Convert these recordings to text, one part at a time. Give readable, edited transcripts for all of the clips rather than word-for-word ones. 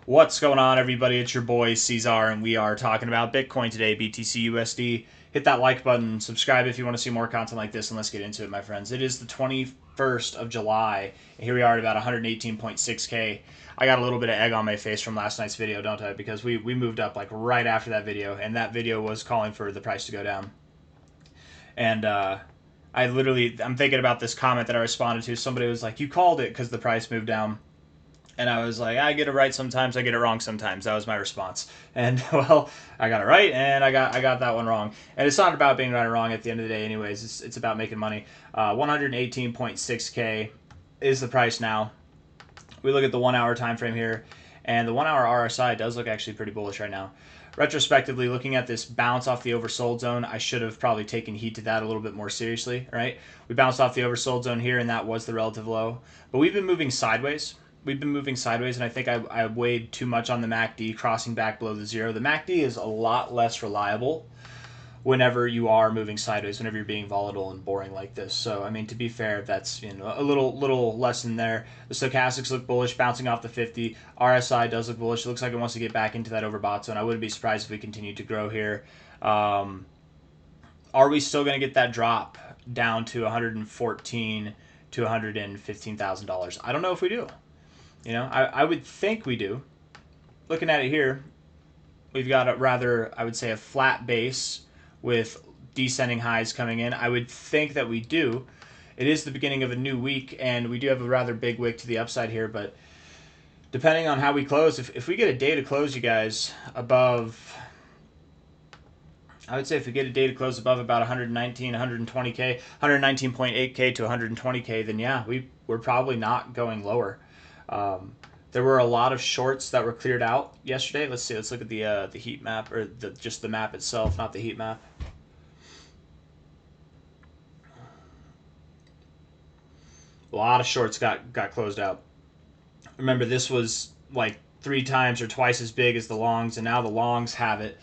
What's going on, everybody? It's your boy C-Zar, and we are talking about Bitcoin today, BTC USD. Hit that like button, subscribe if you want to see more content like this, and let's get into it, my friends. It is the 21st of July, and here we are at about 118.6K. I got a little bit of egg on my face from last night's video, don't I? Because we moved up like right after that video, and that video was calling for the price to go down. And I'm thinking about this comment that I responded to. Somebody was like, you called it because the price moved down. And I was like, I get it right sometimes, I get it wrong sometimes. That was my response. And well, I got it right, and I got that one wrong. And it's not about being right or wrong at the end of the day, anyways. It's about making money. 118.6K is the price now. We look at the 1 hour time frame here, and the 1 hour RSI does look actually pretty bullish right now. Retrospectively, looking at this bounce off the oversold zone, I should have probably taken heed to that a little bit more seriously, right? We bounced off the oversold zone here, and that was the relative low. But we've been moving sideways. And I think I weighed too much on the MACD crossing back below the zero. The MACD is a lot less reliable whenever you are moving sideways, whenever you're being volatile and boring like this. So, I mean, to be fair, that's a little lesson there. The stochastics look bullish, bouncing off the 50. RSI does look bullish. It looks like it wants to get back into that overbought zone. I wouldn't be surprised if we continue to grow here. Are we still going to get that drop down to $114,000 to $115,000? I don't know if we do. I would think we do. Looking at it here, we've got I would say, a flat base with descending highs coming in. I would think that we do. It is the beginning of a new week, and we do have a rather big wick to the upside here, but depending on how we close, if we get a day to close, you guys, above, I would say if we get a day to close above about 119.8K to 120K, then yeah, we're probably not going lower. There were a lot of shorts that were cleared out yesterday. Let's see. Let's look at the heat map, or just the map itself, not the heat map. A lot of shorts got closed out. Remember, this was like 3 times or twice as big as the longs, and now the longs have it.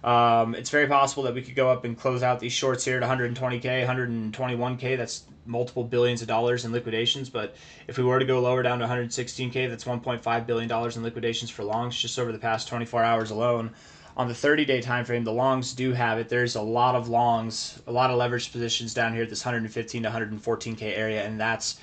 It's very possible that we could go up and close out these shorts here at 120K, 121K. That's multiple billions of dollars in liquidations. But if we were to go lower down to 116K, that's $1.5 billion in liquidations for longs just over the past 24 hours alone. On the 30-day time frame, the longs do have it. There's a lot of longs, a lot of leveraged positions down here at this 115 to 114K area, and that's,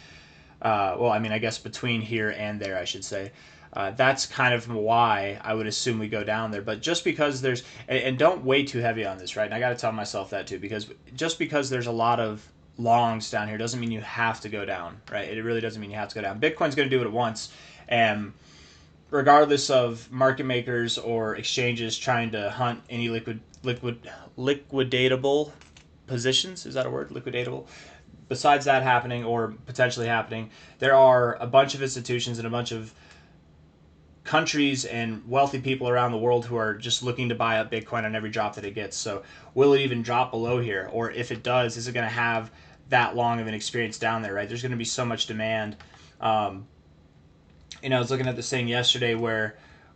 I guess between here and there, I should say. That's kind of why I would assume we go down there. But just because there's, and don't weigh too heavy on this, right? And I got to tell myself that too, because just because there's a lot of longs down here doesn't mean you have to go down, right? It really doesn't mean you have to go down. Bitcoin's going to do it at once, and regardless of market makers or exchanges trying to hunt any liquidatable positions, is that a word? Liquidatable. Besides that happening or potentially happening, there are a bunch of institutions and a bunch of countries and wealthy people around the world who are just looking to buy up Bitcoin on every drop that it gets. So will it even drop below here? Or if it does, is it going to have that long of an experience down there, right? There's going to be so much demand. I was looking at this thing yesterday where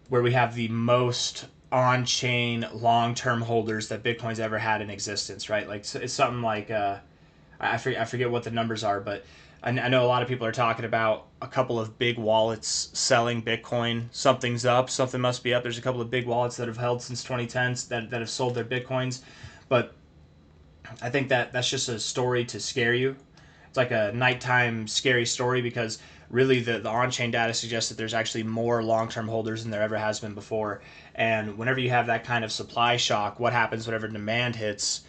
we have the most on-chain long-term holders that Bitcoin's ever had in existence, right? Like, it's something like, I forget what the numbers are, but I know a lot of people are talking about a couple of big wallets selling Bitcoin. Something's up. Something must be up. There's a couple of big wallets that have held since 2010 that have sold their Bitcoins. But I think that's just a story to scare you. It's like a nighttime scary story, because really the on-chain data suggests that there's actually more long-term holders than there ever has been before. And whenever you have that kind of supply shock, what happens whenever demand hits?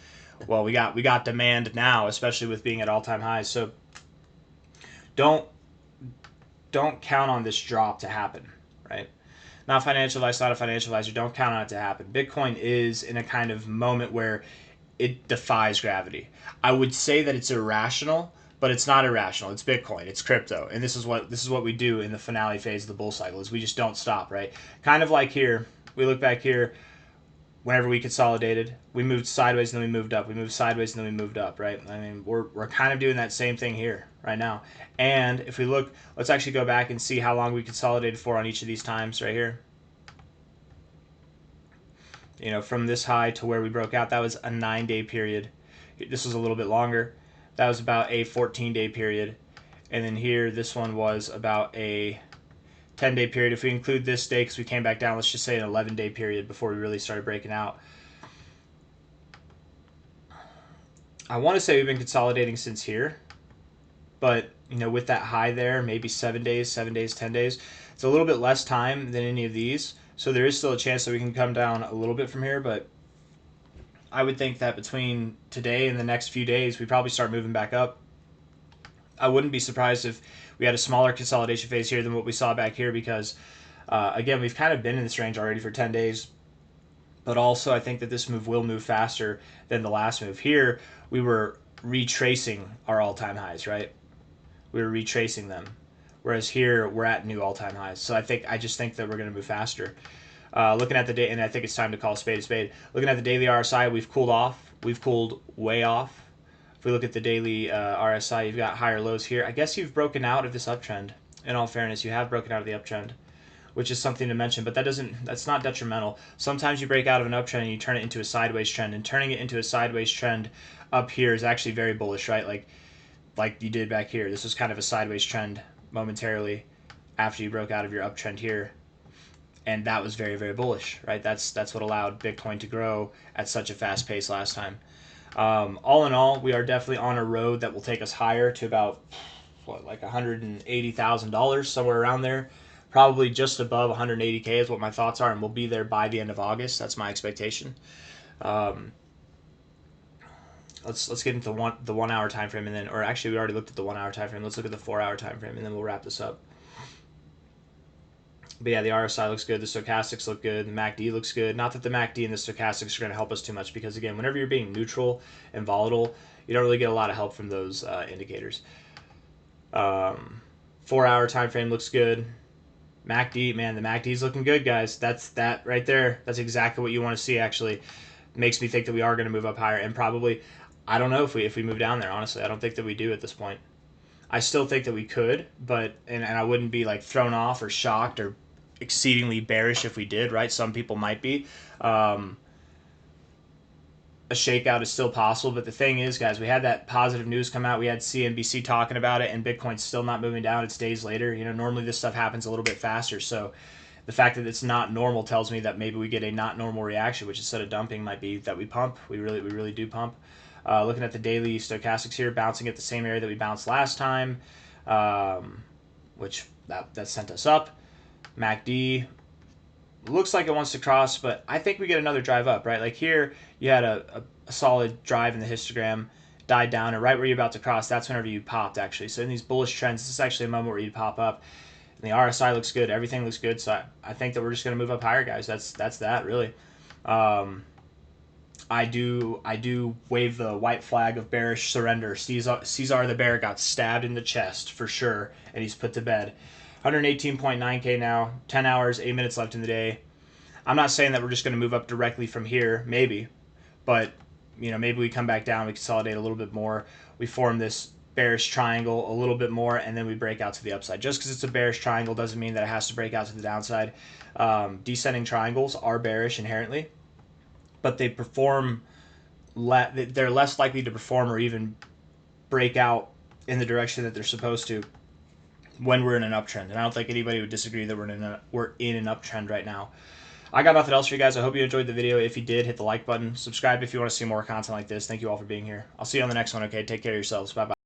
Well, we got demand now, especially with being at all-time highs. So don't count on this drop to happen, right? Not financial advice, not a financial advisor. Don't count on it to happen. Bitcoin is in a kind of moment where it defies gravity. I would say that it's irrational, but it's not irrational. It's Bitcoin. It's crypto, and this is what we do in the finale phase of the bull cycle. Is we just don't stop, right? Kind of like here. We look back here. Whenever we consolidated, we moved sideways and then we moved up. We moved sideways and then we moved up, right? I mean, we're kind of doing that same thing here right now. And if we look, let's actually go back and see how long we consolidated for on each of these times right here. From this high to where we broke out, that was a 9-day period. This was a little bit longer. That was about a 14-day period. And then here, this one was about a 10-day period. If we include this day because we came back down, let's just say an 11-day period before we really started breaking out. I want to say we've been consolidating since here, but with that high there, maybe 7 days, 10 days, it's a little bit less time than any of these. So there is still a chance that we can come down a little bit from here, but I would think that between today and the next few days, we probably start moving back up. I wouldn't be surprised if we had a smaller consolidation phase here than what we saw back here because, again, we've kind of been in this range already for 10 days. But also, I think that this move will move faster than the last move. Here, we were retracing our all-time highs, right? We were retracing them. Whereas here, we're at new all-time highs. So I just think that we're going to move faster. Looking at the day, and I think it's time to call a spade a spade. Looking at the daily RSI, we've cooled off. We've cooled way off. If we look at the daily RSI, you've got higher lows here. I guess you've broken out of this uptrend. In all fairness, you have broken out of the uptrend, which is something to mention, but that's not detrimental. Sometimes you break out of an uptrend and you turn it into a sideways trend, and turning it into a sideways trend up here is actually very bullish, right? Like you did back here. This was kind of a sideways trend momentarily after you broke out of your uptrend here. And that was very, very bullish, right? That's what allowed Bitcoin to grow at such a fast pace last time. All in all, we are definitely on a road that will take us higher to about, like $180,000, somewhere around there. Probably just above 180K is what my thoughts are, and we'll be there by the end of August. That's my expectation. Let's get into the 1 hour time frame, and then, or actually we already looked at the 1 hour time frame. Let's look at the 4 hour time frame, and then we'll wrap this up. But yeah, the RSI looks good. The stochastics look good. The MACD looks good. Not that the MACD and the stochastics are going to help us too much because, again, whenever you're being neutral and volatile, you don't really get a lot of help from those indicators. 4 hour time frame looks good. MACD, man, the MACD is looking good, guys. That's that right there. That's exactly what you want to see, actually. Makes me think that we are going to move up higher, and probably, I don't know if we move down there, honestly. I don't think that we do at this point. I still think that we could, but, and I wouldn't be like thrown off or shocked or exceedingly bearish if we did, right? Some people might be. A shakeout is still possible, but the thing is, guys, we had that positive news come out. We had CNBC talking about it, and Bitcoin's still not moving down. It's days later. Normally this stuff happens a little bit faster, so the fact that it's not normal tells me that maybe we get a not normal reaction, which instead of dumping might be that we pump. We really do pump. Looking at the daily stochastics here, bouncing at the same area that we bounced last time, which that sent us up. MACD looks like it wants to cross, but I think we get another drive up, right? Like here, you had a solid drive in the histogram, died down, and right where you're about to cross, that's whenever you popped, actually. So in these bullish trends, this is actually a moment where you pop up. And the RSI looks good. Everything looks good. So I think that we're just going to move up higher, guys. That's that, really. I do wave the white flag of bearish surrender. C-Zar the bear got stabbed in the chest for sure, and he's put to bed. 118.9K now, 10 hours, 8 minutes left in the day. I'm not saying that we're just going to move up directly from here, maybe, but maybe we come back down, we consolidate a little bit more, we form this bearish triangle a little bit more, and then we break out to the upside. Just because it's a bearish triangle doesn't mean that it has to break out to the downside. Descending triangles are bearish inherently, but they perform. They're less likely to perform or even break out in the direction that they're supposed to when we're in an uptrend. And I don't think anybody would disagree that we're in an uptrend right now. I got nothing else for you guys. I hope you enjoyed the video. If you did, hit the like button. Subscribe if you want to see more content like this. Thank you all for being here. I'll see you on the next one, okay? Take care of yourselves. Bye-bye.